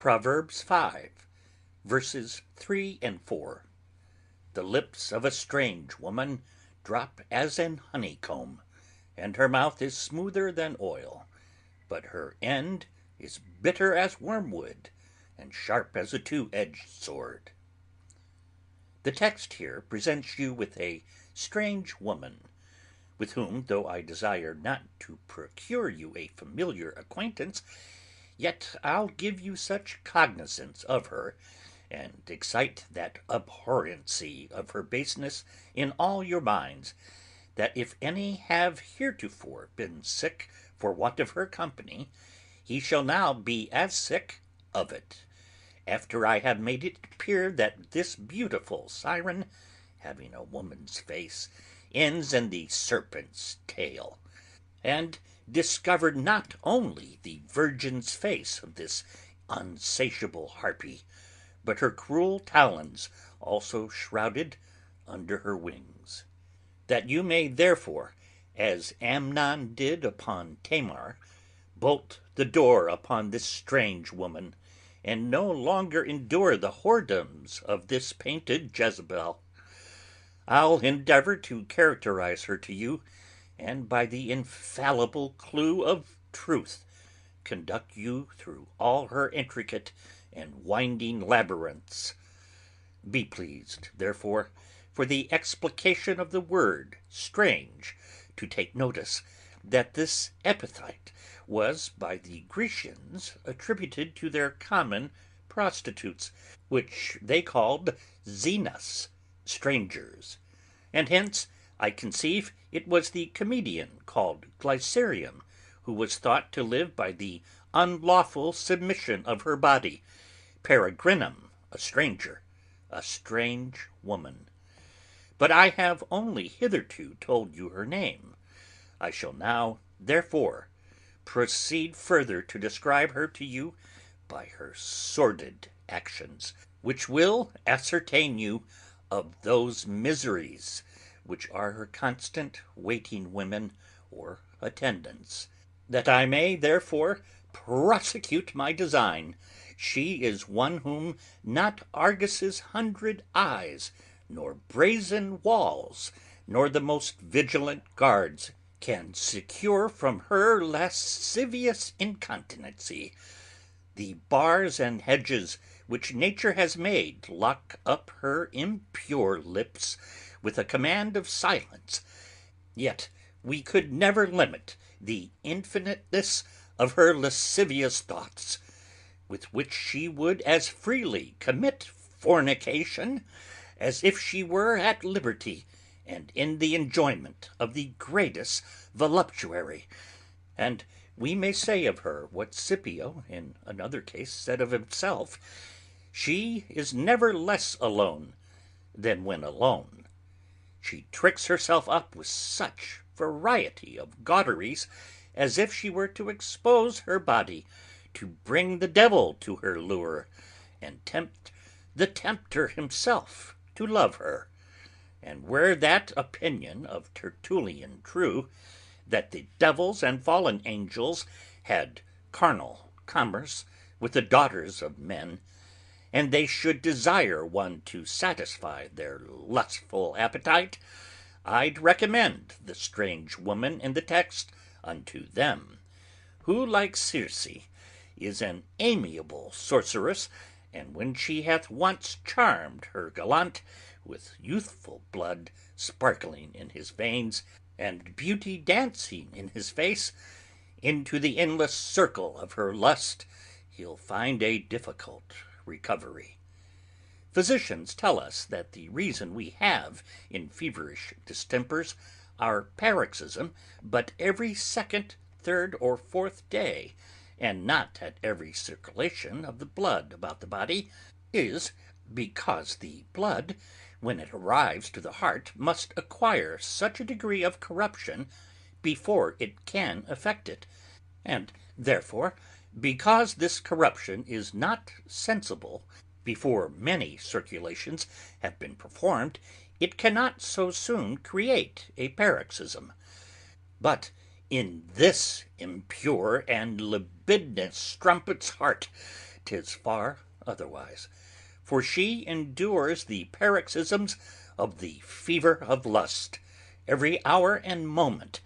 Proverbs 5, verses 3 and 4. The lips of a strange woman drop as an honeycomb, and her mouth is smoother than oil, but her end is bitter as wormwood, and sharp as a two-edged sword. The text here presents you with a strange woman, with whom, though I desire not to procure you a familiar acquaintance, yet I'll give you such cognizance of her, and excite that abhorrency of her baseness in all your minds, that if any have heretofore been sick for want of her company, he shall now be as sick of it, after I have made it appear that this beautiful siren, having a woman's face, ends in the serpent's tail, and discovered not only the virgin's face of this unsatiable harpy, but her cruel talons also shrouded under her wings. That you may therefore, as Amnon did upon Tamar, bolt the door upon this strange woman, and no longer endure the whoredoms of this painted Jezebel, I'll endeavor to characterize her to you, and by the infallible clue of truth conduct you through all her intricate and winding labyrinths. Be pleased, therefore, for the explication of the word strange, to take notice that this epithet was by the Grecians attributed to their common prostitutes, which they called xenas, strangers, and hence I conceive it was the comedian called Glycerium, who was thought to live by the unlawful submission of her body, peregrinum, a stranger, a strange woman. But I have only hitherto told you her name. I shall now, therefore, proceed further to describe her to you by her sordid actions, which will ascertain you of those miseries which are her constant waiting women or attendants. That I may therefore prosecute my design, she is one whom not Argus's 100 eyes, nor brazen walls, nor the most vigilant guards can secure from her lascivious incontinency. The bars and hedges which nature has made lock up her impure lips with a command of silence, yet we could never limit the infiniteness of her lascivious thoughts, with which she would as freely commit fornication as if she were at liberty and in the enjoyment of the greatest voluptuary. And we may say of her what Scipio in another case said of himself: she is never less alone than when alone. She tricks herself up with such variety of gauderies, as if she were to expose her body to bring the devil to her lure, and tempt the tempter himself to love her. And were that opinion of Tertullian true, that the devils and fallen angels had carnal commerce with the daughters of men, and they should desire one to satisfy their lustful appetite, I'd recommend the strange woman in the text unto them, who, like Circe, is an amiable sorceress, and when she hath once charmed her gallant with youthful blood sparkling in his veins, and beauty dancing in his face, into the endless circle of her lust he'll find a difficult recovery. Physicians tell us that the reason we have in feverish distempers our paroxysm but every second, third, or fourth day, and not at every circulation of the blood about the body, is because the blood, when it arrives to the heart, must acquire such a degree of corruption before it can affect it, and therefore because this corruption is not sensible before many circulations have been performed, it cannot so soon create a paroxysm. But in this impure and libidinous strumpet's heart 'tis far otherwise, for she endures the paroxysms of the fever of lust every hour and moment,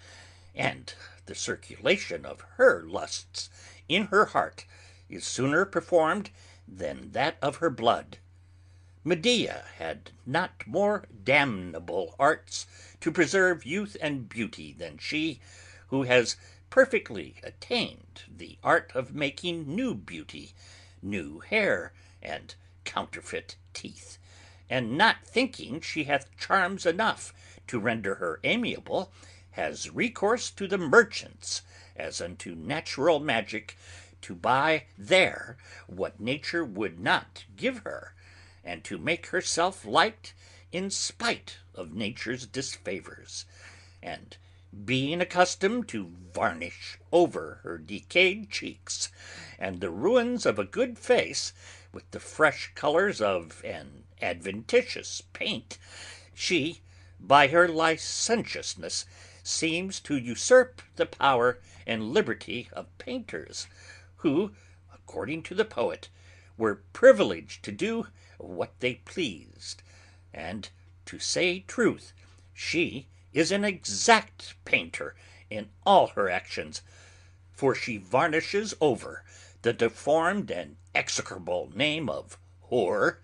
and the circulation of her lusts in her heart is sooner performed than that of her blood. Medea had not more damnable arts to preserve youth and beauty than she, who has perfectly attained the art of making new beauty, new hair, and counterfeit teeth, and not thinking she hath charms enough to render her amiable, has recourse to the merchants, as unto natural magic, to buy there what nature would not give her, and to make herself liked in spite of nature's disfavors, and being accustomed to varnish over her decayed cheeks and the ruins of a good face with the fresh colors of an adventitious paint, she, by her licentiousness, seems to usurp the power and liberty of painters, who, according to the poet, were privileged to do what they pleased. And, to say truth, she is an exact painter in all her actions, for she varnishes over the deformed and execrable name of whore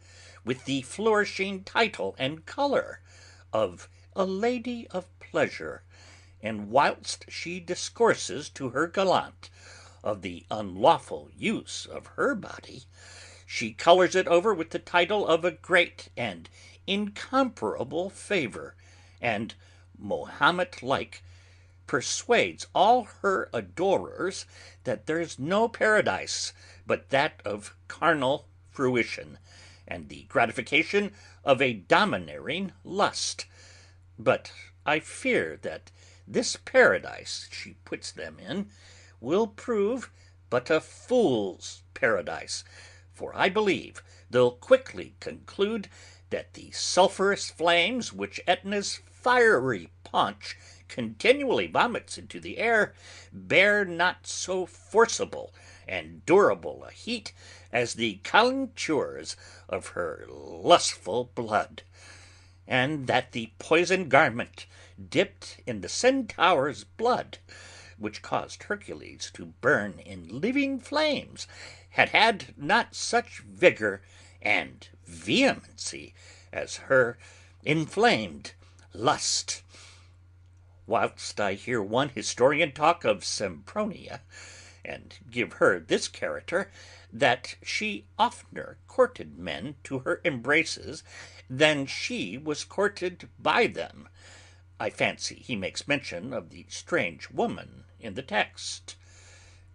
with the flourishing title and color of a lady of pleasure, and whilst she discourses to her gallant of the unlawful use of her body, she colors it over with the title of a great and incomparable favor, and, Mohammed like, persuades all her adorers that there's no paradise but that of carnal fruition, and the gratification of a domineering lust. But I fear that this paradise she puts them in will prove but a fool's paradise, for I believe they'll quickly conclude that the sulphurous flames which Etna's fiery paunch continually vomits into the air bear not so forcible and durable a heat as the calentures of her lustful blood, and that the poisoned garment dipped in the centaur's blood, which caused Hercules to burn in living flames, had had not such vigor and vehemency as her inflamed lust. Whilst I hear one historian talk of Sempronia, and give her this character, that she oftener courted men to her embraces than she was courted by them, I fancy he makes mention of the strange woman in the text.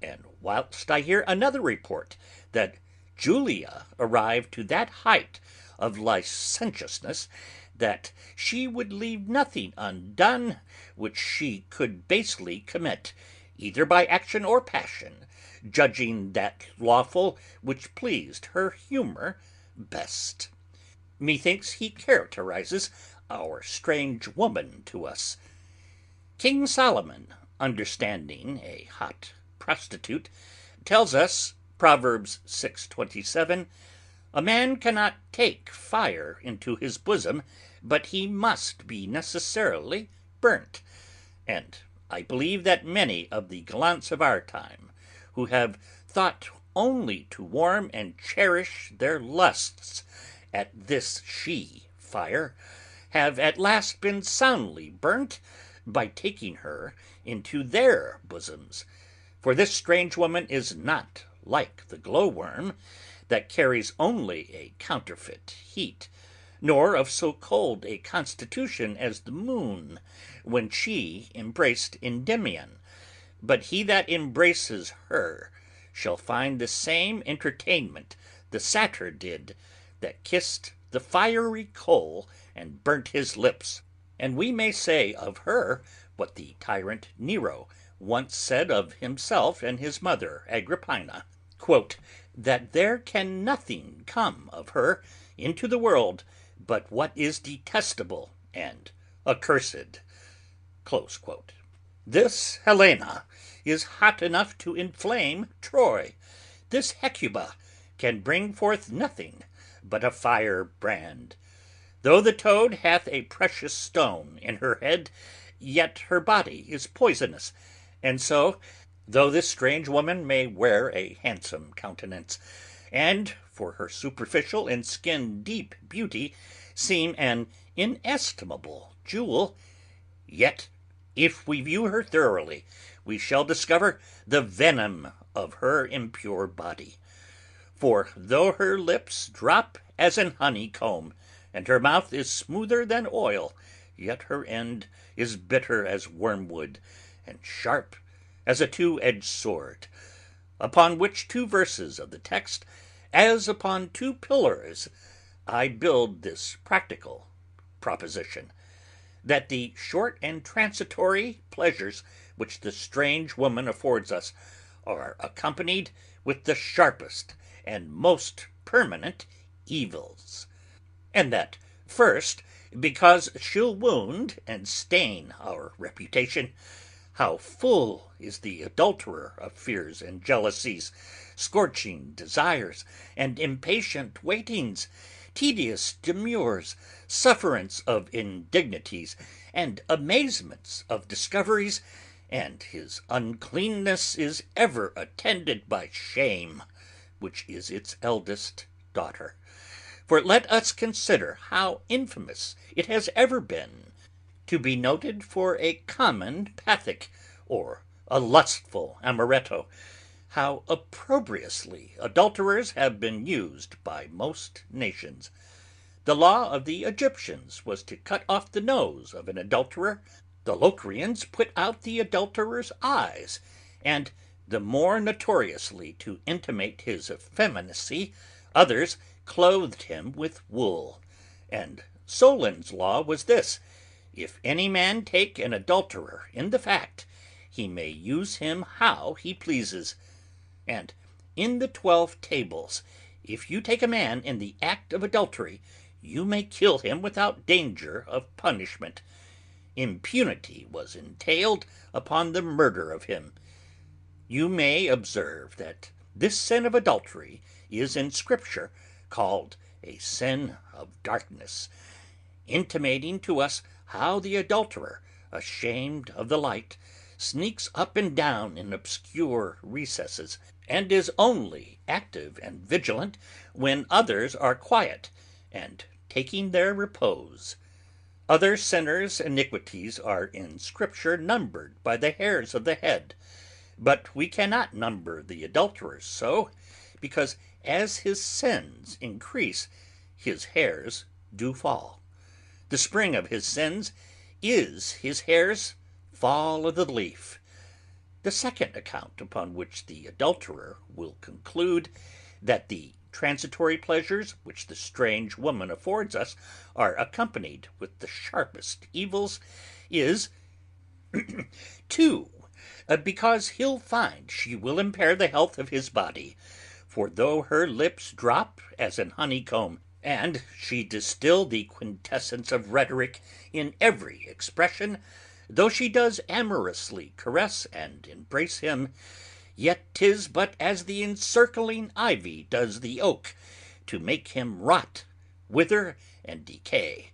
And whilst I hear another report, that Julia arrived to that height of licentiousness, that she would leave nothing undone which she could basely commit, either by action or passion, judging that lawful which pleased her humor best. Methinks he characterizes our strange woman to us. King Solomon, understanding a hot prostitute, tells us, Proverbs 6:27, a man cannot take fire into his bosom, but he must be necessarily burnt. And I believe that many of the gallants of our time, who have thought only to warm and cherish their lusts at this she fire, have at last been soundly burnt by taking her into their bosoms. For this strange woman is not like the glowworm, that carries only a counterfeit heat, nor of so cold a constitution as the moon, when she embraced Endymion, but he that embraces her shall find the same entertainment the satyr did, that kissed the fiery coal and burnt his lips. And we may say of her what the tyrant Nero once said of himself and his mother Agrippina, that there can nothing come of her into the world but what is detestable and accursed. This Helena is hot enough to inflame Troy. This Hecuba can bring forth nothing but a firebrand. Though the toad hath a precious stone in her head, yet her body is poisonous, and so, though this strange woman may wear a handsome countenance, and for her superficial and skin deep beauty seem an inestimable jewel, yet if we view her thoroughly, we shall discover the venom of her impure body. For though her lips drop as an honeycomb, and her mouth is smoother than oil, yet her end is bitter as wormwood, and sharp as a two-edged sword, upon which two verses of the text, as upon two pillars, I build this practical proposition, that the short and transitory pleasures which the strange woman affords us are accompanied with the sharpest and most permanent evils, and that first, because she'll wound and stain our reputation. How full is the adulterer of fears and jealousies, scorching desires and impatient waitings, tedious demurs, sufferance of indignities, and amazements of discoveries, and his uncleanness is ever attended by shame, which is its eldest daughter. For let us consider how infamous it has ever been to be noted for a common Pathic, or a lustful amaretto, how opprobriously adulterers have been used by most nations. The law of the Egyptians was to cut off the nose of an adulterer, the Locrians put out the adulterer's eyes, and, the more notoriously to intimate his effeminacy, others clothed him with wool. And Solon's law was this: if any man take an adulterer in the fact, he may use him how he pleases. And in the 12 Tables, if you take a man in the act of adultery, you may kill him without danger of punishment. Impunity was entailed upon the murder of him. You may observe that this sin of adultery is in Scripture called a sin of darkness, intimating to us how the adulterer, ashamed of the light, sneaks up and down in obscure recesses, and is only active and vigilant when others are quiet and taking their repose. Other sinners' iniquities are in Scripture numbered by the hairs of the head, but we cannot number the adulterer's so, because as his sins increase, his hairs do fall. The spring of his sins is his hairs fall of the leaf. The second account upon which the adulterer will conclude that the transitory pleasures which the strange woman affords us are accompanied with the sharpest evils is 2. Because he'll find she will impair the health of his body. For though her lips drop as an honeycomb, and she distill the quintessence of rhetoric in every expression, though she does amorously caress and embrace him, yet 'tis but as the encircling ivy does the oak, to make him rot, wither, and decay.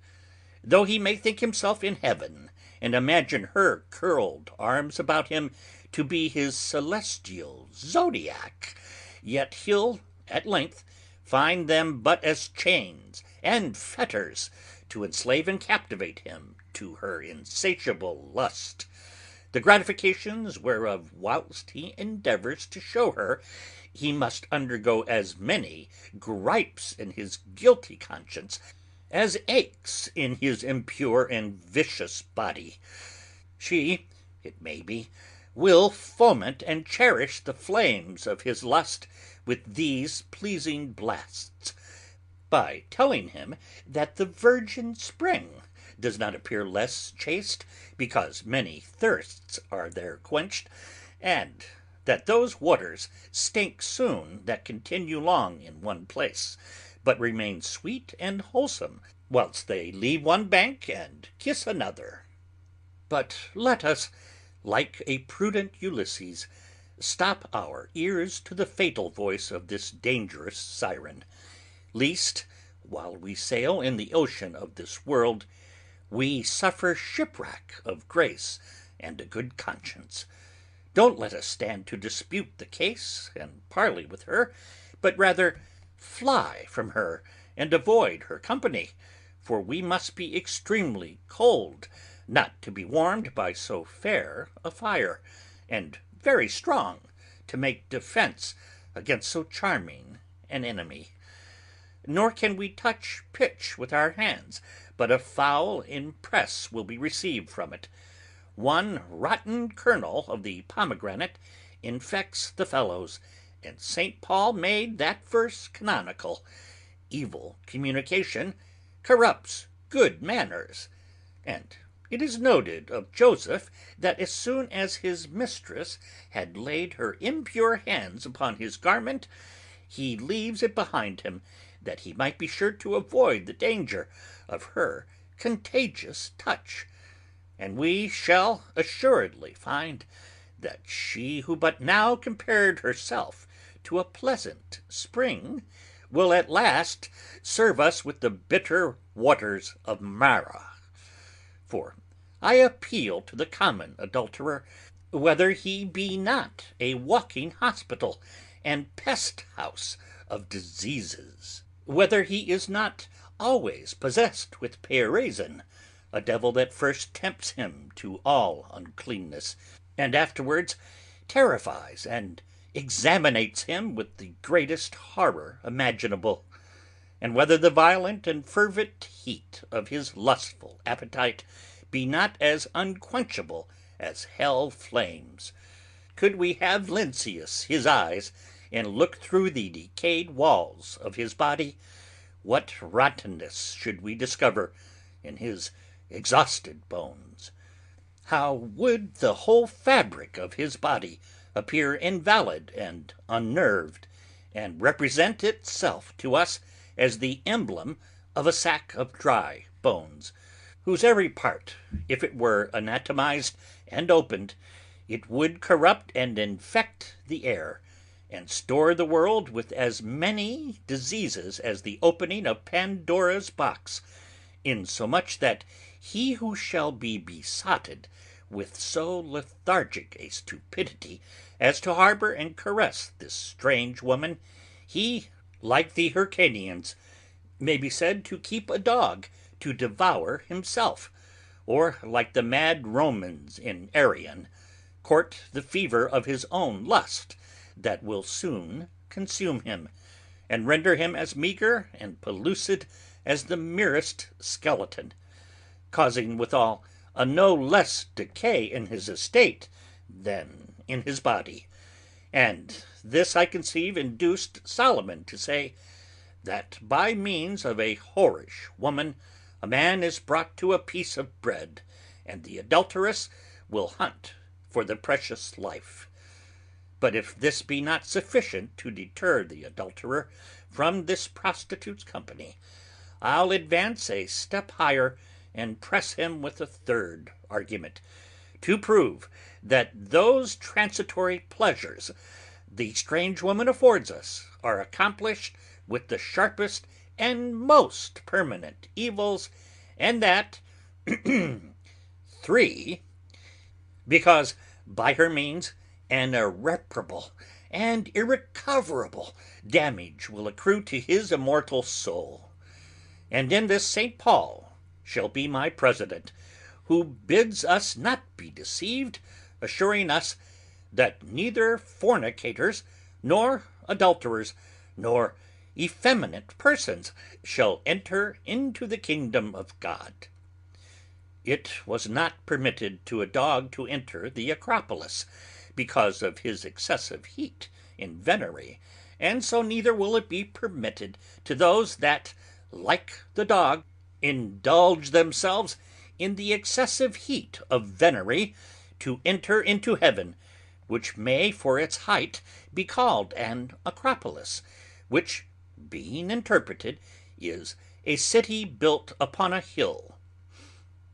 Though he may think himself in heaven, and imagine her curled arms about him to be his celestial zodiac, yet he'll at length find them but as chains and fetters to enslave and captivate him to her insatiable lust, the gratifications whereof whilst he endeavours to show her, he must undergo as many gripes in his guilty conscience as aches in his impure and vicious body. She, it may be, will foment and cherish the flames of his lust with these pleasing blasts, by telling him that the virgin spring does not appear less chaste because many thirsts are there quenched, and that those waters stink soon that continue long in one place, but remain sweet and wholesome whilst they leave one bank and kiss another. But let us, like a prudent Ulysses, stop our ears to the fatal voice of this dangerous siren, lest, while we sail in the ocean of this world, we suffer shipwreck of grace and a good conscience. Don't let us stand to dispute the case and parley with her, but rather fly from her and avoid her company, for we must be extremely cold not to be warmed by so fair a fire, and very strong to make defense against so charming an enemy. Nor can we touch pitch with our hands, but a foul impress will be received from it. One rotten kernel of the pomegranate infects the fellows, and St. Paul made that verse canonical: evil communication corrupts good manners. And it is noted of Joseph that as soon as his mistress had laid her impure hands upon his garment, he leaves it behind him, that he might be sure to avoid the danger of her contagious touch. And we shall assuredly find that she who but now compared herself to a pleasant spring will at last serve us with the bitter waters of Mara. For I appeal to the common adulterer, whether he be not a walking hospital and pest house of diseases, whether he is not always possessed with peiraison, a devil that first tempts him to all uncleanness, and afterwards terrifies and examinates him with the greatest horror imaginable, and whether the violent and fervent heat of his lustful appetite be not as unquenchable as hell flames. Could we have Lynceus his eyes, and look through the decayed walls of his body, what rottenness should we discover in his exhausted bones? How would the whole fabric of his body appear invalid and unnerved, and represent itself to us as the emblem of a sack of dry bones, whose every part, if it were anatomized and opened, it would corrupt and infect the air, and store the world with as many diseases as the opening of Pandora's box, insomuch that he who shall be besotted with so lethargic a stupidity as to harbor and caress this strange woman, he, like the Hyrcanians, may be said to keep a dog to devour himself, or, like the mad Romans in Arian, court the fever of his own lust, that will soon consume him, and render him as meagre and pellucid as the merest skeleton, causing withal a no less decay in his estate than in his body. And this I conceive induced Solomon to say, that by means of a whorish woman a man is brought to a piece of bread, and the adulteress will hunt for the precious life. But if this be not sufficient to deter the adulterer from this prostitute's company, I'll advance a step higher, and press him with a third argument, to prove that those transitory pleasures the strange woman affords us are accomplished with the sharpest and most permanent evils, and that 3. Because by her means an irreparable and irrecoverable damage will accrue to his immortal soul. And in this St. Paul shall be my president, who bids us not be deceived, assuring us that neither fornicators, nor adulterers, nor effeminate persons shall enter into the kingdom of God. It was not permitted to a dog to enter the Acropolis, because of his excessive heat in venery, and so neither will it be permitted to those that, like the dog, indulge themselves in the excessive heat of venery, to enter into heaven, which may for its height be called an Acropolis, which, being interpreted, is a city built upon a hill.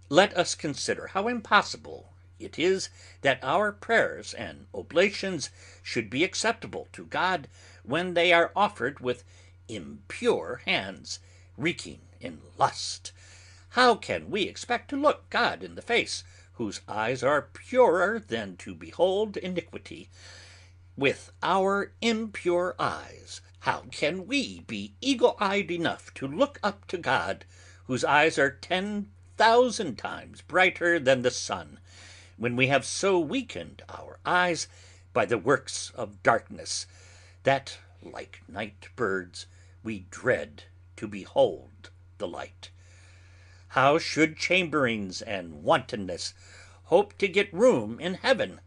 Let us consider how impossible it is that our prayers and oblations should be acceptable to God when they are offered with impure hands, reeking in lust. How can we expect to look God in the face, whose eyes are purer than to behold iniquity, with our impure eyes? How can we be eagle-eyed enough to look up to God, whose eyes are 10,000 times brighter than the sun, when we have so weakened our eyes by the works of darkness, that, like night birds, we dread to behold the light? How should chamberings and wantonness hope to get room in heaven,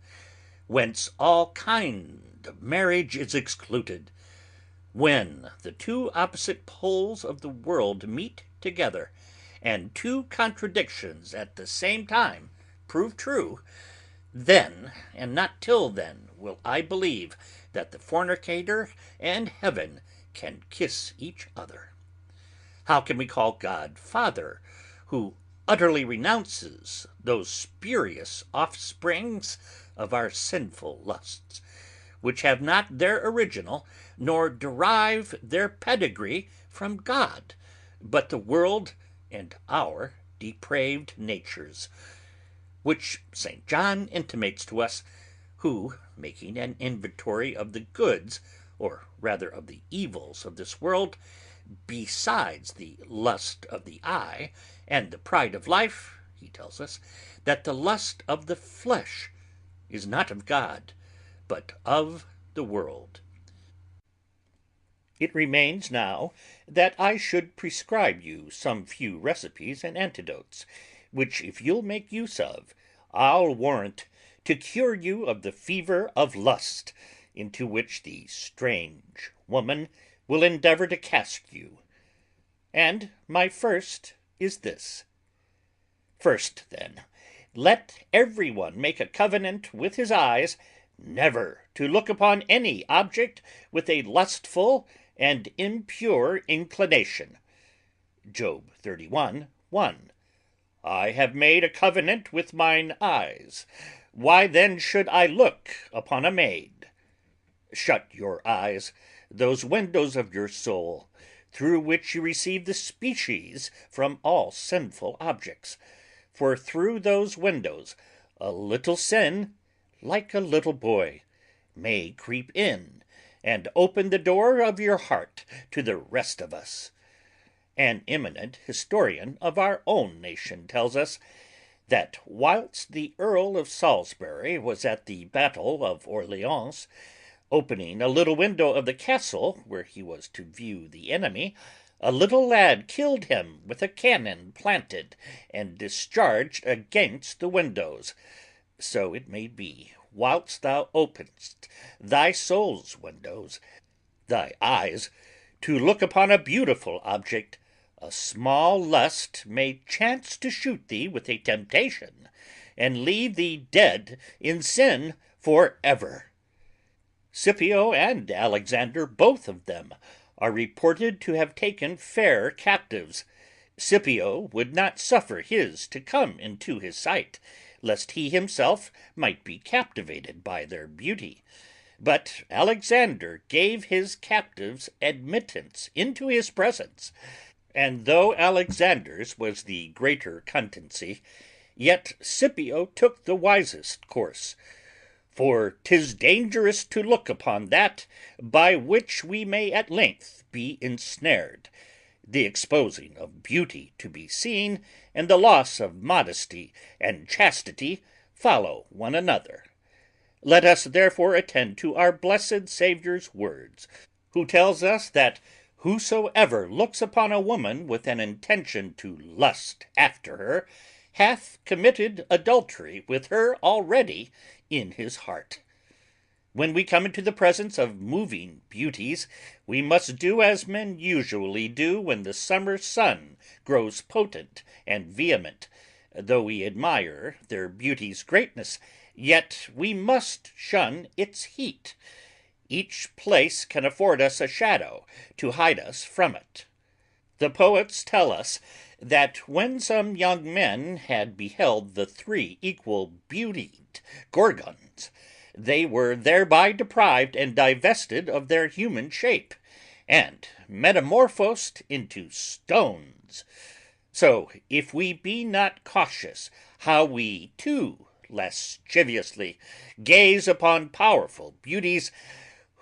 whence all kind of marriage is excluded, when the two opposite poles of the world meet together, and two contradictions at the same time prove true? Then, and not till then, will I believe that the fornicator and heaven can kiss each other. How can we call God Father, who utterly renounces those spurious offsprings of our sinful lusts, which have not their original, nor derive their pedigree from God, but the world and our depraved natures, which St. John intimates to us, who, making an inventory of the goods, or rather of the evils of this world, besides the lust of the eye and the pride of life, he tells us that the lust of the flesh is not of God, but of the world. It remains now that I should prescribe you some few recipes and antidotes, which if you'll make use of, I'll warrant to cure you of the fever of lust, into which the strange woman will endeavour to cast you. And my first is this. First, then, let every one make a covenant with his eyes never to look upon any object with a lustful and impure inclination. Job 31:1. I have made a covenant with mine eyes. Why then should I look upon a maid? Shut your eyes, those windows of your soul, through which you receive the species from all sinful objects, for through those windows a little sin, like a little boy, may creep in and open the door of your heart to the rest of us. An eminent historian of our own nation tells us, that whilst the Earl of Salisbury was at the battle of Orleans, opening a little window of the castle where he was to view the enemy, a little lad killed him with a cannon planted and discharged against the windows. So it may be, whilst thou openest thy soul's windows, thy eyes, to look upon a beautiful object, a small lust may chance to shoot thee with a temptation, and leave thee dead in sin for ever. Scipio and Alexander, both of them, are reported to have taken fair captives. Scipio would not suffer his to come into his sight, lest he himself might be captivated by their beauty. But Alexander gave his captives admittance into his presence, and though Alexander's was the greater continency, yet Scipio took the wisest course. For 'tis dangerous to look upon that by which we may at length be ensnared. The exposing of beauty to be seen, and the loss of modesty and chastity follow one another. Let us therefore attend to our blessed Saviour's words, who tells us that whosoever looks upon a woman with an intention to lust after her hath committed adultery with her already in his heart. When we come into the presence of moving beauties, we must do as men usually do when the summer sun grows potent and vehement. Though we admire their beauty's greatness, yet we must shun its heat. Each place can afford us a shadow to hide us from it. The The poets tell us that when some young men had beheld the three equal beautied Gorgons, they were thereby deprived and divested of their human shape, and metamorphosed into stones. So if we be not cautious how we too lasciviously gaze upon powerful beauties,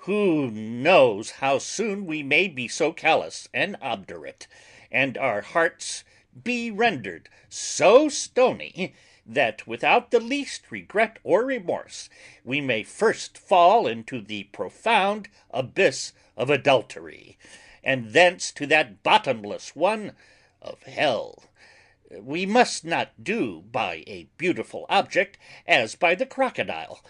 who knows how soon we may be so callous and obdurate, and our hearts be rendered so stony, that without the least regret or remorse we may first fall into the profound abyss of adultery, and thence to that bottomless one of hell. We must not do by a beautiful object as by the crocodile,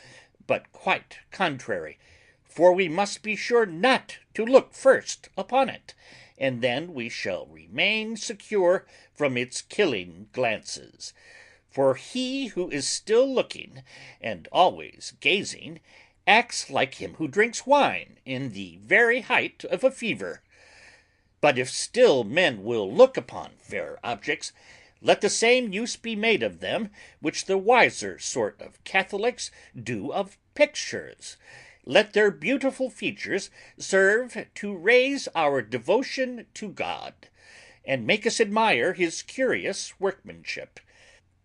but quite contrary, for we must be sure not to look first upon it, and then we shall remain secure from its killing glances. For he who is still looking and always gazing acts like him who drinks wine in the very height of a fever. But if still men will look upon fair objects, let the same use be made of them which the wiser sort of Catholics do of pictures. Let their beautiful features serve to raise our devotion to God, and make us admire his curious workmanship.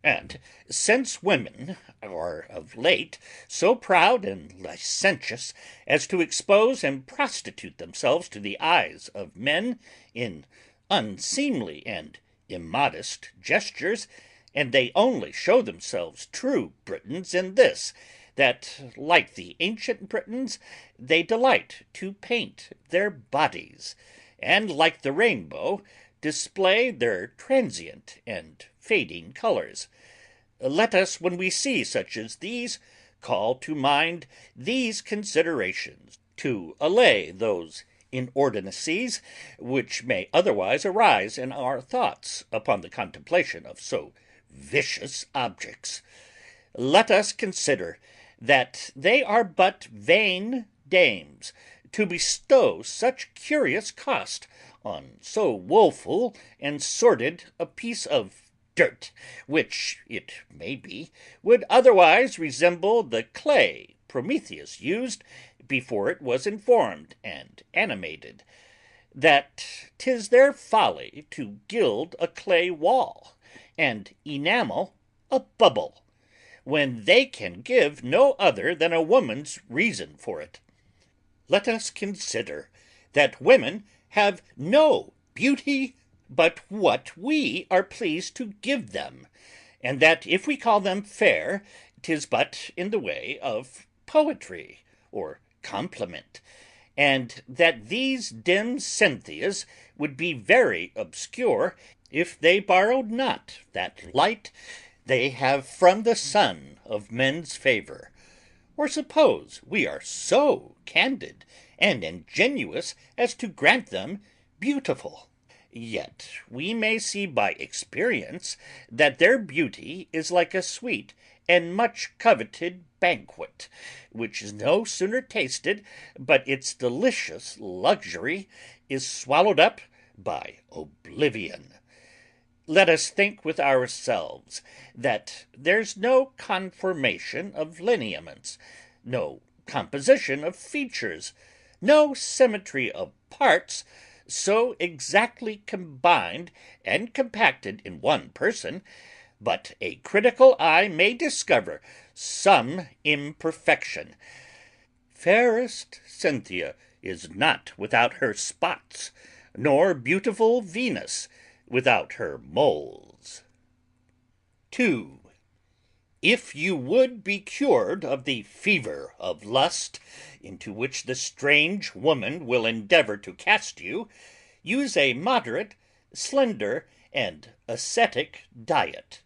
And since women are of late so proud and licentious as to expose and prostitute themselves to the eyes of men in unseemly and immodest gestures, and they only show themselves true Britons in this, that, like the ancient Britons, they delight to paint their bodies, and, like the rainbow, display their transient and fading colours. Let us, when we see such as these, call to mind these considerations, to allay those inordinacies which may otherwise arise in our thoughts upon the contemplation of so vicious objects. Let us consider that they are but vain dames to bestow such curious cost on so woeful and sordid a piece of dirt, which, it may be, would otherwise resemble the clay Prometheus used before it was informed and animated, that 'tis their folly to gild a clay wall, and enamel a bubble, when they can give no other than a woman's reason for it. Let us consider that women have no beauty but what we are pleased to give them, and that if we call them fair, 'tis but in the way of poetry or compliment, and that these dim Cynthias would be very obscure if they borrowed not that light they have from the sun of men's favour. Or suppose we are so candid and ingenuous as to grant them beautiful, yet we may see by experience that their beauty is like a sweet and much coveted banquet, which is no sooner tasted but its delicious luxury is swallowed up by oblivion. Let us think with ourselves that there's no conformation of lineaments, no composition of features, no symmetry of parts so exactly combined and compacted in one person, but a critical eye may discover some imperfection. Fairest Cynthia is not without her spots, nor beautiful Venus without her moles. 2. If you would be cured of the fever of lust into which the strange woman will endeavour to cast you, use a moderate, slender, and ascetic diet.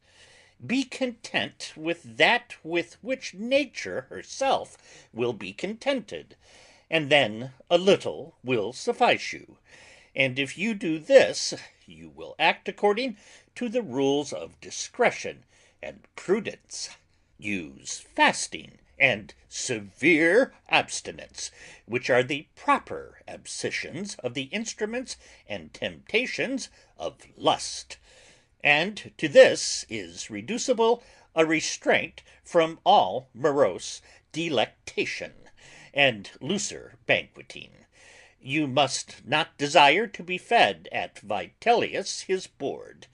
Be content with that with which nature herself will be contented, and then a little will suffice you. And if you do this, you will act according to the rules of discretion and prudence. Use fasting and severe abstinence, which are the proper abscissions of the instruments and temptations of lust. And to this is reducible a restraint from all morose delectation, and looser banqueting. You must not desire to be fed at Vitellius his board.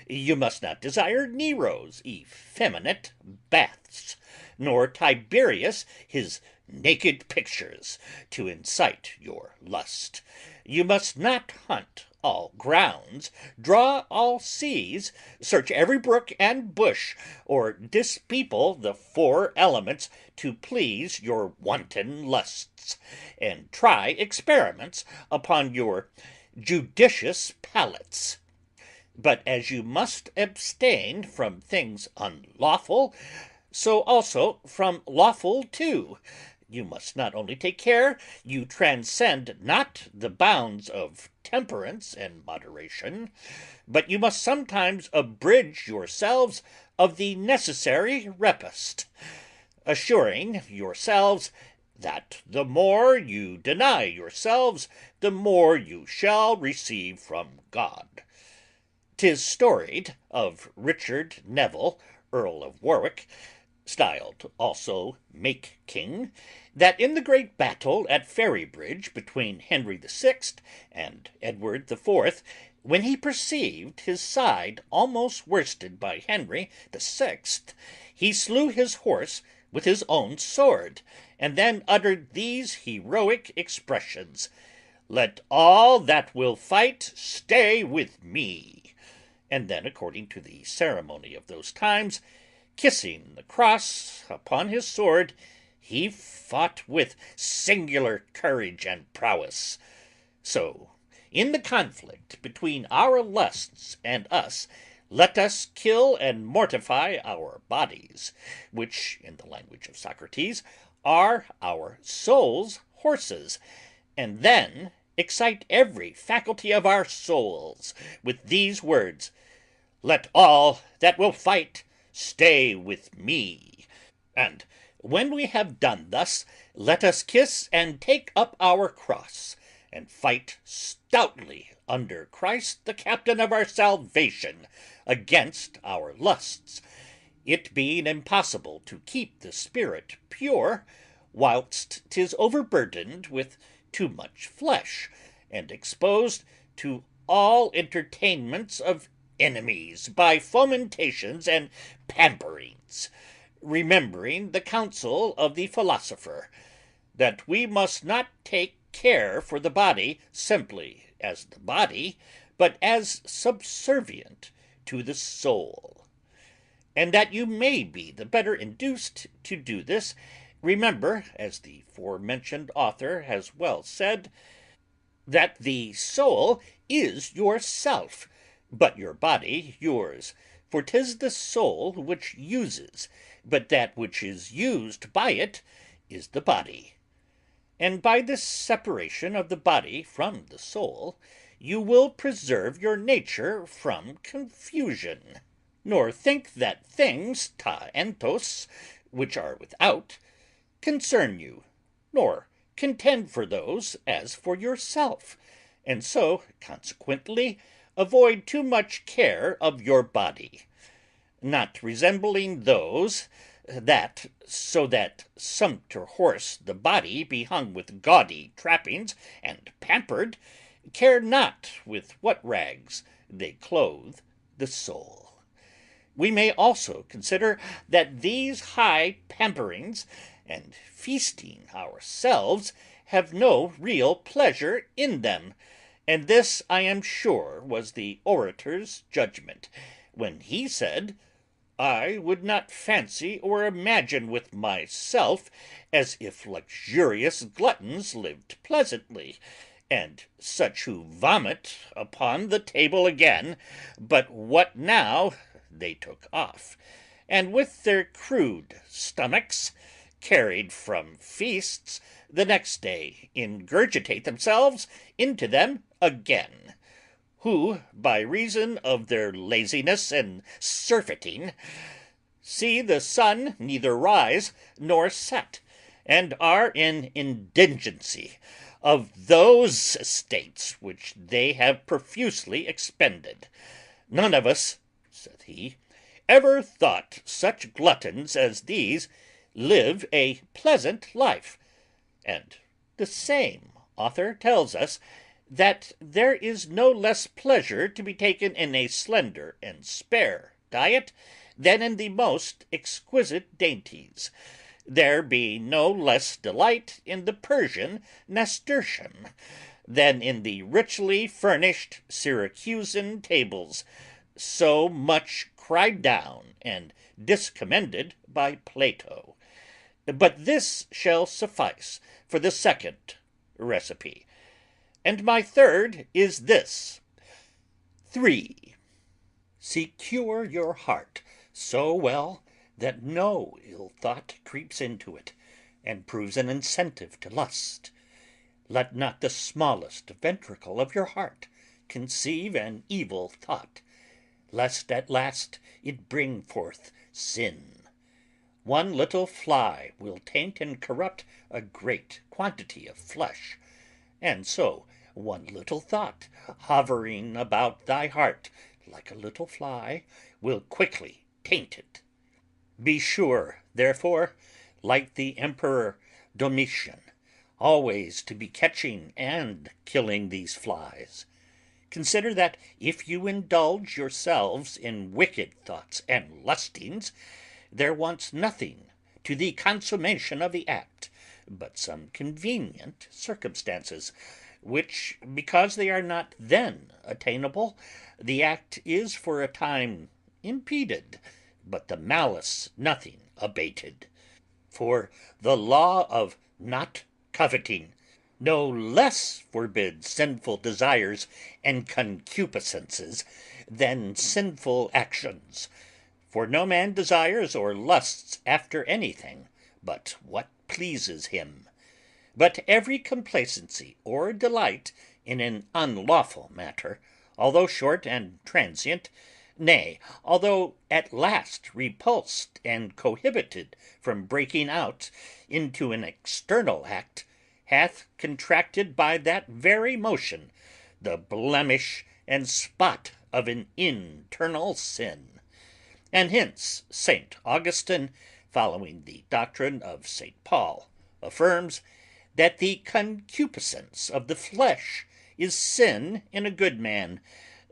You must not desire Nero's effeminate baths, nor Tiberius his naked pictures, to incite your lust. You must not hunt all grounds, draw all seas, search every brook and bush, or dispeople the four elements to please your wanton lusts, and try experiments upon your judicious palates. But as you must abstain from things unlawful, so also from lawful too. You must not only take care you transcend not the bounds of temperance and moderation, but you must sometimes abridge yourselves of the necessary repast, assuring yourselves that the more you deny yourselves, the more you shall receive from God. 'Tis storied of Richard Neville, Earl of Warwick, styled also Make King, that in the great battle at Ferrybridge between Henry VI and Edward IV, when he perceived his side almost worsted by Henry VI, he slew his horse with his own sword, and then uttered these heroic expressions: "Let all that will fight stay with me." And then, according to the ceremony of those times, kissing the cross upon his sword, he fought with singular courage and prowess. So, in the conflict between our lusts and us, let us kill and mortify our bodies, which, in the language of Socrates, are our soul's horses, and then excite every faculty of our souls with these words: "Let all that will fight stay with me." And when we have done thus, let us kiss and take up our cross, and fight stoutly under Christ the captain of our salvation against our lusts, it being impossible to keep the spirit pure whilst 'tis overburdened with too much flesh, and exposed to all entertainments of enemies by fomentations and pamperings, remembering the counsel of the philosopher, that we must not take care for the body simply as the body, but as subservient to the soul. And that you may be the better induced to do this, remember, as the forementioned author has well said, that the soul is yourself, but your body yours. For 'tis the soul which uses, but that which is used by it is the body. And by this separation of the body from the soul, you will preserve your nature from confusion. Nor think that things ta entos, which are without, concern you, nor contend for those as for yourself, and so consequently avoid too much care of your body, not resembling those that, so that sumpter horse the body be hung with gaudy trappings and pampered, care not with what rags they clothe the soul. We may also consider that these high pamperings and feasting ourselves have no real pleasure in them, and this I am sure was the orator's judgment, when he said, "I would not fancy or imagine with myself as if luxurious gluttons lived pleasantly, and such who vomit upon the table again, but what now they took off, and with their crude stomachs, carried from feasts, the next day ingurgitate themselves into them again, who, by reason of their laziness and surfeiting, see the sun neither rise nor set, and are in indigency of those estates which they have profusely expended. None of us, saith he, ever thought such gluttons as these live a pleasant life. And the same author tells us that there is no less pleasure to be taken in a slender and spare diet than in the most exquisite dainties. There be no less delight in the Persian nasturtium than in the richly furnished Syracusan tables, so much cried down and discommended by Plato. But this shall suffice for the second recipe. And my third is this. 3. Secure your heart so well that no ill thought creeps into it, and proves an incentive to lust. Let not the smallest ventricle of your heart conceive an evil thought, lest at last it bring forth sin. One little fly will taint and corrupt a great quantity of flesh, and so one little thought hovering about thy heart like a little fly will quickly taint it. Be sure, therefore, like the Emperor Domitian, always to be catching and killing these flies. Consider that if you indulge yourselves in wicked thoughts and lustings, there wants nothing to the consummation of the act, but some convenient circumstances, which, because they are not then attainable, the act is for a time impeded, but the malice nothing abated. For the law of not coveting no less forbids sinful desires and concupiscences than sinful actions. For no man desires or lusts after anything but what pleases him. But every complacency or delight in an unlawful matter, although short and transient, nay, although at last repulsed and cohibited from breaking out into an external act, hath contracted by that very motion the blemish and spot of an internal sin. And hence St. Augustine, following the doctrine of St. Paul, affirms that the concupiscence of the flesh is sin in a good man,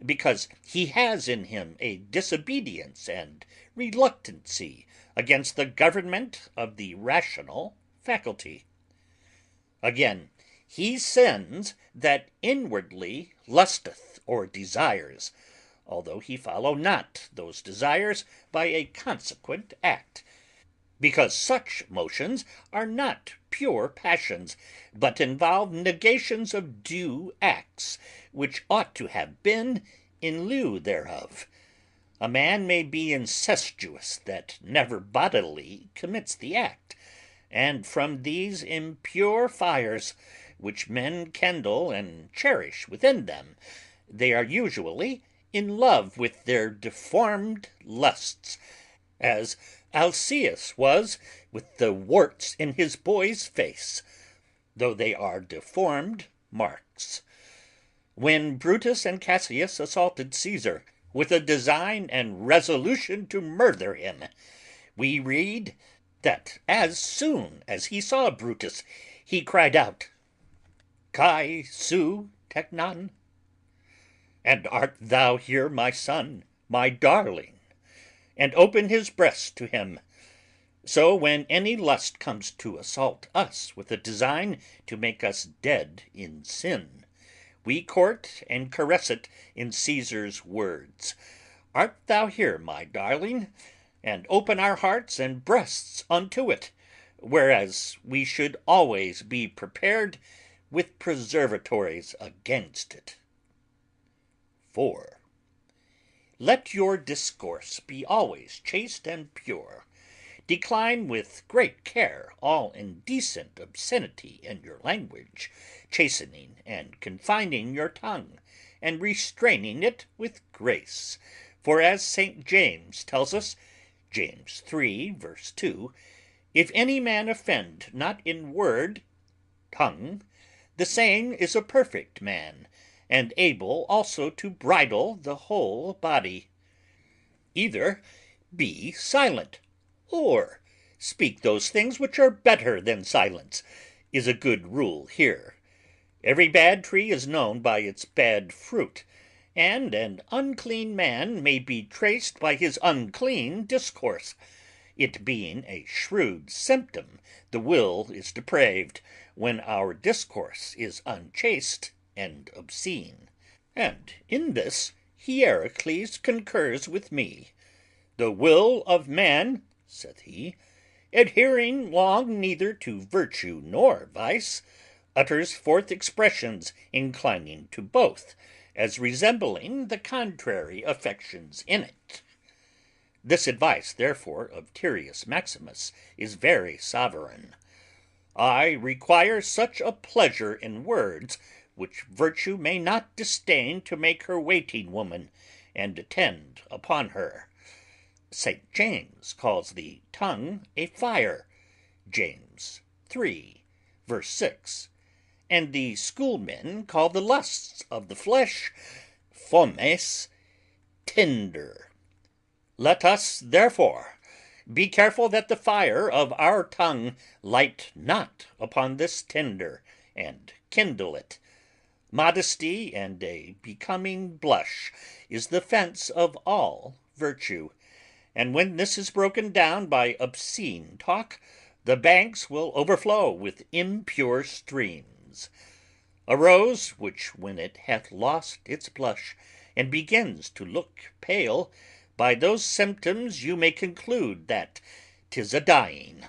because he has in him a disobedience and reluctancy against the government of the rational faculty. Again, he sins that inwardly lusteth or desires, although he follow not those desires by a consequent act, because such motions are not pure passions, but involve negations of due acts, which ought to have been in lieu thereof. A man may be incestuous that never bodily commits the act, and from these impure fires which men kindle and cherish within them, they are usually in love with their deformed lusts, as Alcaeus was with the warts in his boy's face, though they are deformed marks. When Brutus and Cassius assaulted Caesar with a design and resolution to murder him, we read that as soon as he saw Brutus, he cried out, Kai su teknon? And art thou here, my son, my darling? And opened his breast to him. So when any lust comes to assault us with a design to make us dead in sin, we court and caress it in Caesar's words, Art thou here, my darling? And open our hearts and breasts unto it, whereas we should always be prepared with preservatories against it. 4. Let your discourse be always chaste and pure. Decline with great care all indecent obscenity in your language, chastening and confining your tongue, and restraining it with grace. For as St. James tells us, James 3, verse 2, if any man offend not in word, tongue, the same is a perfect man, and able also to bridle the whole body. Either be silent, or speak those things which are better than silence, is a good rule here. Every bad tree is known by its bad fruit, and an unclean man may be traced by his unclean discourse. It being a shrewd symptom the will is depraved, when our discourse is unchaste and obscene. And in this Hierocles concurs with me. The will of man, saith he, adhering long neither to virtue nor vice, utters forth expressions inclining to both, as resembling the contrary affections in it. This advice, therefore, of Tyrius Maximus is very sovereign. I require such a pleasure in words which virtue may not disdain to make her waiting woman, and attend upon her. St. James calls the tongue a fire, James 3, verse 6, and the schoolmen call the lusts of the flesh fomes, tinder. Let us, therefore, be careful that the fire of our tongue light not upon this tinder, and kindle it. Modesty and a becoming blush is the fence of all virtue, and when this is broken down by obscene talk, the banks will overflow with impure streams. A rose which, when it hath lost its blush and begins to look pale, by those symptoms you may conclude that 'tis a dying.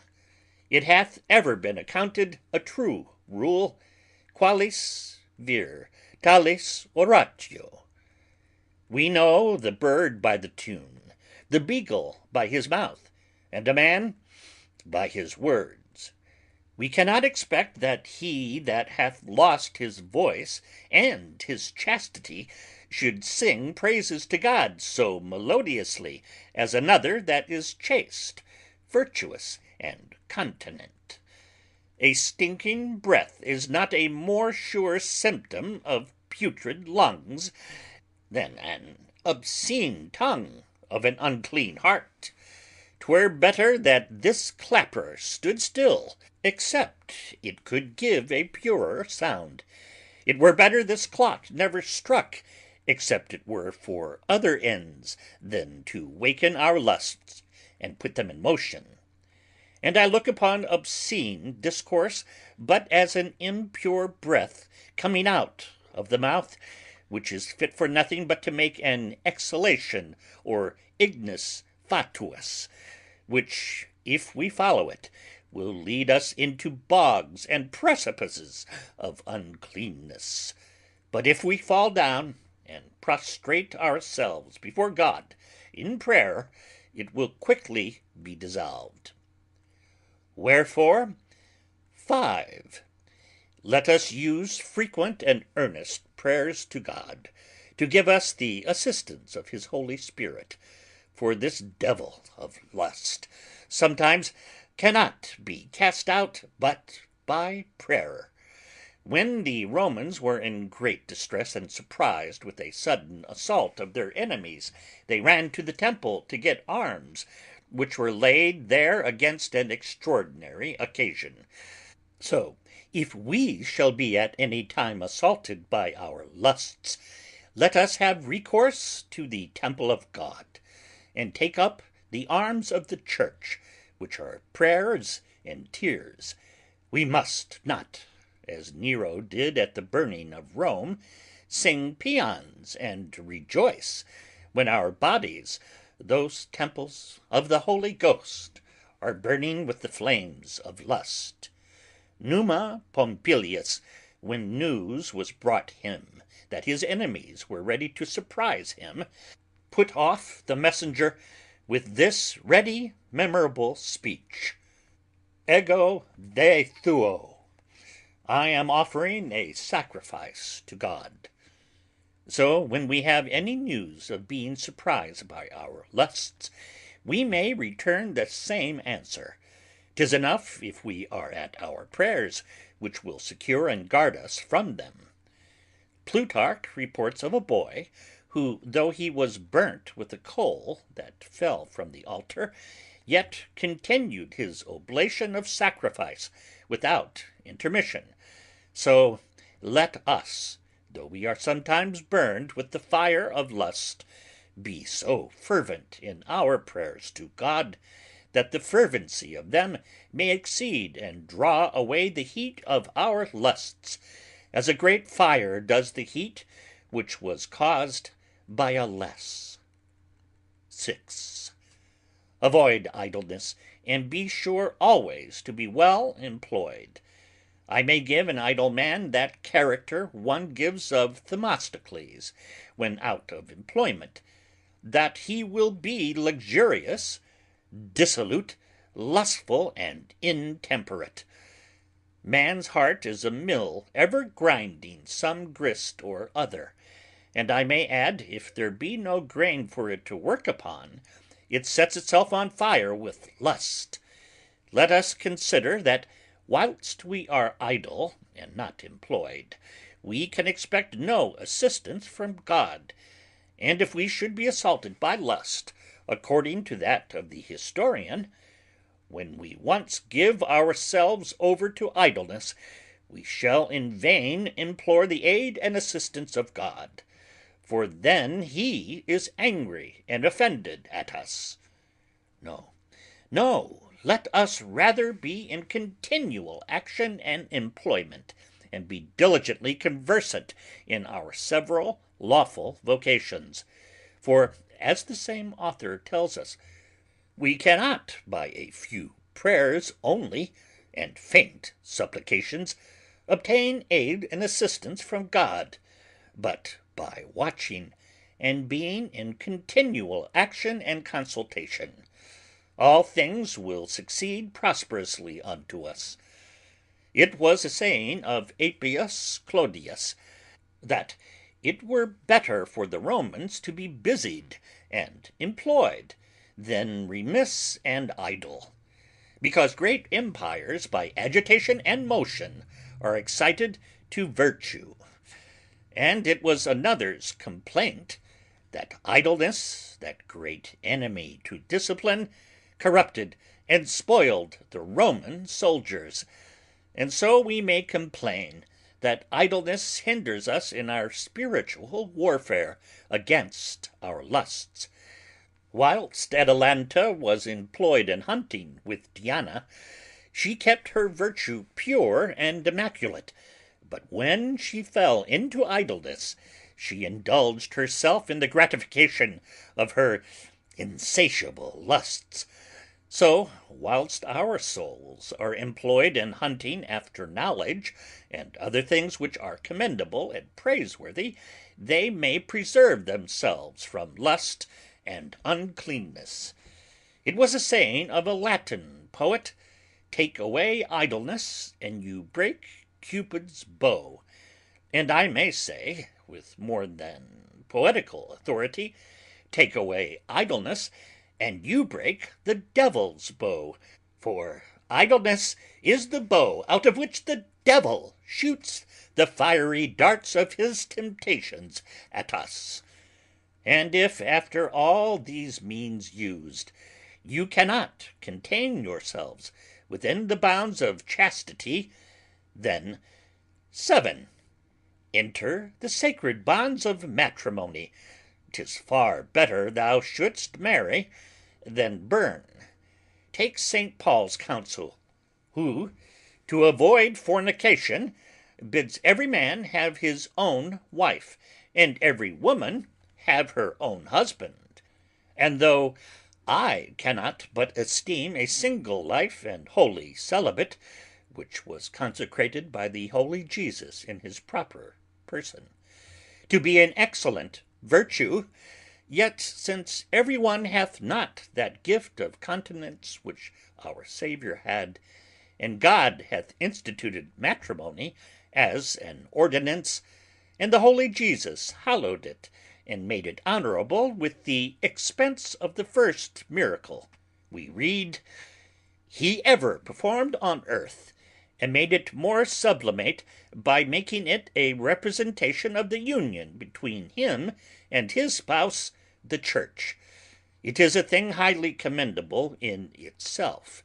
It hath ever been accounted a true rule, qualis vir, talis oratio. We know the bird by the tune, the beagle by his mouth, and a man by his words. We cannot expect that he that hath lost his voice and his chastity should sing praises to God so melodiously as another that is chaste, virtuous, and continent. A stinking breath is not a more sure symptom of putrid lungs than an obscene tongue of an unclean heart. 'Twere better that this clapper stood still, except it could give a purer sound. It were better this clock never struck, except it were for other ends than to waken our lusts and put them in motion. And I look upon obscene discourse but as an impure breath coming out of the mouth, which is fit for nothing but to make an exhalation or ignis fatuus, which, if we follow it, will lead us into bogs and precipices of uncleanness. But if we fall down and prostrate ourselves before God in prayer, it will quickly be dissolved. Wherefore, 5. Let us use frequent and earnest prayers to God, to give us the assistance of his Holy Spirit, for this devil of lust sometimes cannot be cast out but by prayer. When the Romans were in great distress and surprised with a sudden assault of their enemies, they ran to the temple to get arms, which were laid there against an extraordinary occasion. So if we shall be at any time assaulted by our lusts, let us have recourse to the temple of God, and take up the arms of the church, which are prayers and tears. We must not, as Nero did at the burning of Rome, sing paeans and rejoice, when our bodies, those temples of the Holy Ghost, are burning with the flames of lust. Numa Pompilius, when news was brought him that his enemies were ready to surprise him, put off the messenger with this ready memorable speech: Ego de thuo, I am offering a sacrifice to God. So when we have any news of being surprised by our lusts, we may return the same answer. 'Tis enough if we are at our prayers, which will secure and guard us from them. Plutarch reports of a boy, who, though he was burnt with a coal that fell from the altar, yet continued his oblation of sacrifice without intermission. So let us, though we are sometimes burned with the fire of lust, be so fervent in our prayers to God, that the fervency of them may exceed and draw away the heat of our lusts, as a great fire does the heat which was caused by a less. 6. Avoid idleness, and be sure always to be well employed. I may give an idle man that character one gives of Themistocles when out of employment, that he will be luxurious, dissolute, lustful, and intemperate. Man's heart is a mill ever grinding some grist or other, and I may add, if there be no grain for it to work upon, it sets itself on fire with lust. Let us consider that whilst we are idle and not employed, we can expect no assistance from God, and if we should be assaulted by lust, according to that of the historian, when we once give ourselves over to idleness, we shall in vain implore the aid and assistance of God, for then he is angry and offended at us. No, no, let us rather be in continual action and employment, and be diligently conversant in our several lawful vocations. For, as the same author tells us, we cannot by a few prayers only, and faint supplications, obtain aid and assistance from God, but by watching, and being in continual action and consultation, all things will succeed prosperously unto us. It was a saying of Appius Clodius, that it were better for the Romans to be busied and employed than remiss and idle, because great empires by agitation and motion are excited to virtue. And it was another's complaint, that idleness, that great enemy to discipline, corrupted and spoiled the Roman soldiers. And so we may complain that idleness hinders us in our spiritual warfare against our lusts. Whilst Atalanta was employed in hunting with Diana, she kept her virtue pure and immaculate, but when she fell into idleness, she indulged herself in the gratification of her insatiable lusts. So, whilst our souls are employed in hunting after knowledge and other things which are commendable and praiseworthy, they may preserve themselves from lust and uncleanness. It was a saying of a Latin poet, "Take away idleness, and you break Cupid's bow." And I may say, with more than poetical authority, take away idleness, and you break the devil's bow, for idleness is the bow out of which the devil shoots the fiery darts of his temptations at us. And if, after all these means used, you cannot contain yourselves within the bounds of chastity, then 7. Enter the sacred bonds of matrimony. 'Tis far better thou shouldst marry than burn. Take St. Paul's counsel, who, to avoid fornication, bids every man have his own wife, and every woman have her own husband. And though I cannot but esteem a single life and holy celibate, which was consecrated by the holy Jesus in his proper person, to be an excellent virtue, yet since every one hath not that gift of continence which our Saviour had, and God hath instituted matrimony as an ordinance, and the holy Jesus hallowed it and made it honorable with the expense of the first miracle. We read, He ever performed on earth, and made it more sublimate by making it a representation of the union between him and his spouse, the Church. It is a thing highly commendable in itself,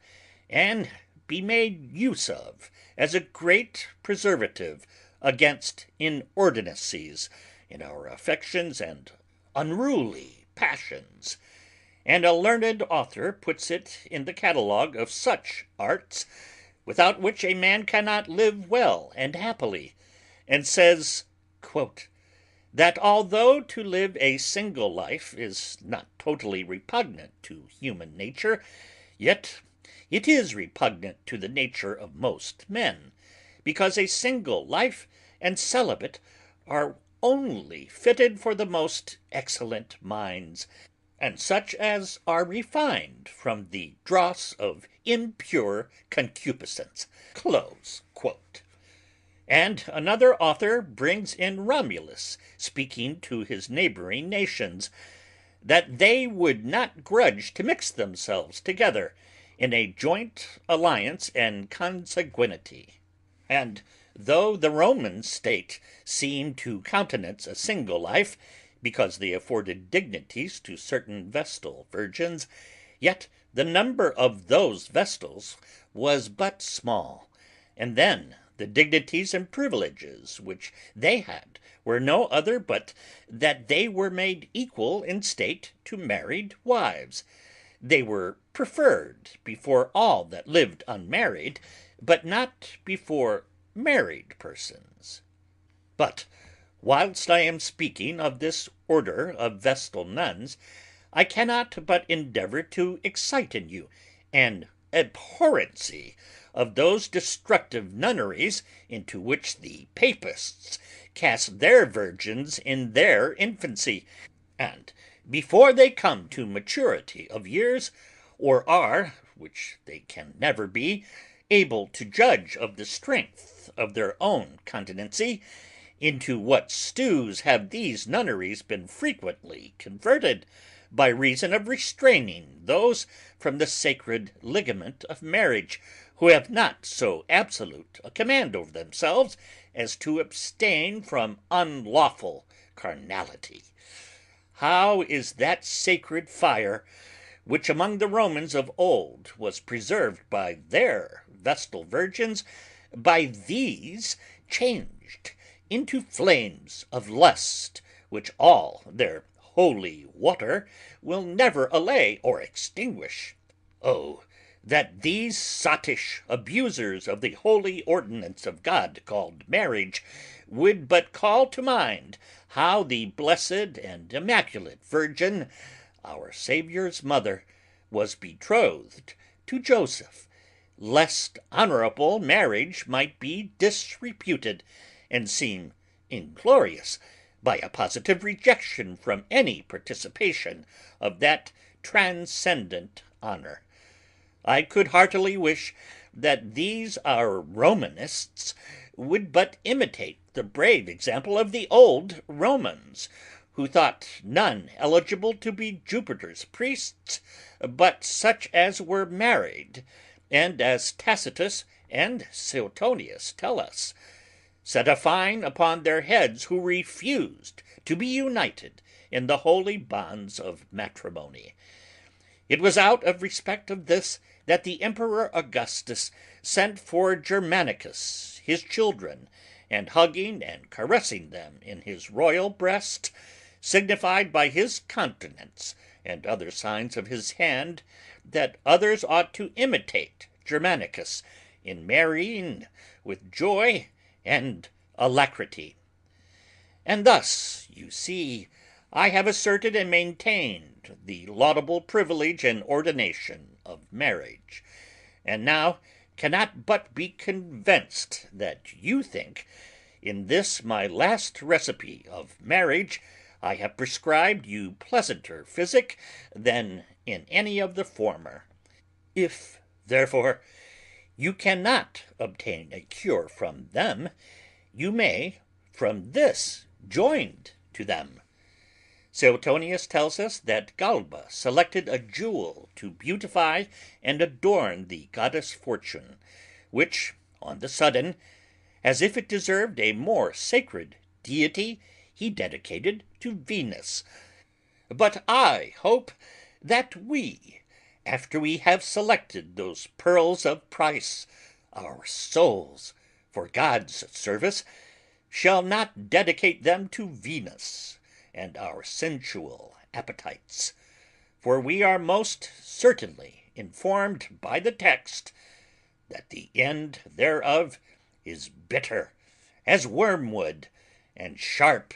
and be made use of as a great preservative against inordinacies in our affections and unruly passions. And a learned author puts it in the catalogue of such arts without which a man cannot live well and happily, and says, that although to live a single life is not totally repugnant to human nature, yet it is repugnant to the nature of most men, because a single life and celibate are only fitted for the most excellent minds, and such as are refined from the dross of impure concupiscence. And another author brings in Romulus speaking to his neighboring nations, that they would not grudge to mix themselves together in a joint alliance and consanguinity. And though the Roman state seemed to countenance a single life, because they afforded dignities to certain vestal virgins, yet the number of those vestals was but small, and then the dignities and privileges which they had were no other but that they were made equal in state to married wives. They were preferred before all that lived unmarried, but not before married persons. But whilst I am speaking of this order of vestal nuns, I cannot but endeavour to excite in you an abhorrency of those destructive nunneries into which the papists cast their virgins in their infancy, and before they come to maturity of years, or are, which they can never be, able to judge of the strength of their own continency, into what stews have these nunneries been frequently converted, by reason of restraining those from the sacred ligament of marriage, who have not so absolute a command over themselves as to abstain from unlawful carnality. How is that sacred fire, which among the Romans of old was preserved by their vestal virgins, by these changed into flames of lust, which all their holy water will never allay or extinguish? Oh, that these sottish abusers of the holy ordinance of God called marriage would but call to mind how the blessed and immaculate Virgin, our Saviour's mother, was betrothed to Joseph, lest honorable marriage might be disreputed, and seem inglorious by a positive rejection from any participation of that transcendent honor. I could heartily wish that these our Romanists would but imitate the brave example of the old Romans, who thought none eligible to be Jupiter's priests but such as were married, and, as Tacitus and Suetonius tell us, set a fine upon their heads who refused to be united in the holy bonds of matrimony. It was out of respect of this that the Emperor Augustus sent for Germanicus his children, and hugging and caressing them in his royal breast, signified by his countenance and other signs of his hand that others ought to imitate Germanicus in marrying with joy and alacrity. And thus, you see, I have asserted and maintained the laudable privilege and ordination of marriage, and now cannot but be convinced that you think in this my last recipe of marriage I have prescribed you pleasanter physic than in any of the former. If, therefore, you cannot obtain a cure from them, you may from this joined to them. Suetonius tells us that Galba selected a jewel to beautify and adorn the goddess Fortune, which, on the sudden, as if it deserved a more sacred deity, he dedicated to Venus. But I hope that we, after we have selected those pearls of price, our souls, for God's service, shall not dedicate them to Venus and our sensual appetites, for we are most certainly informed by the text that the end thereof is bitter as wormwood and sharp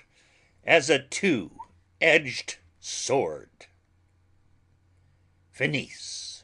as a two-edged sword. Finis.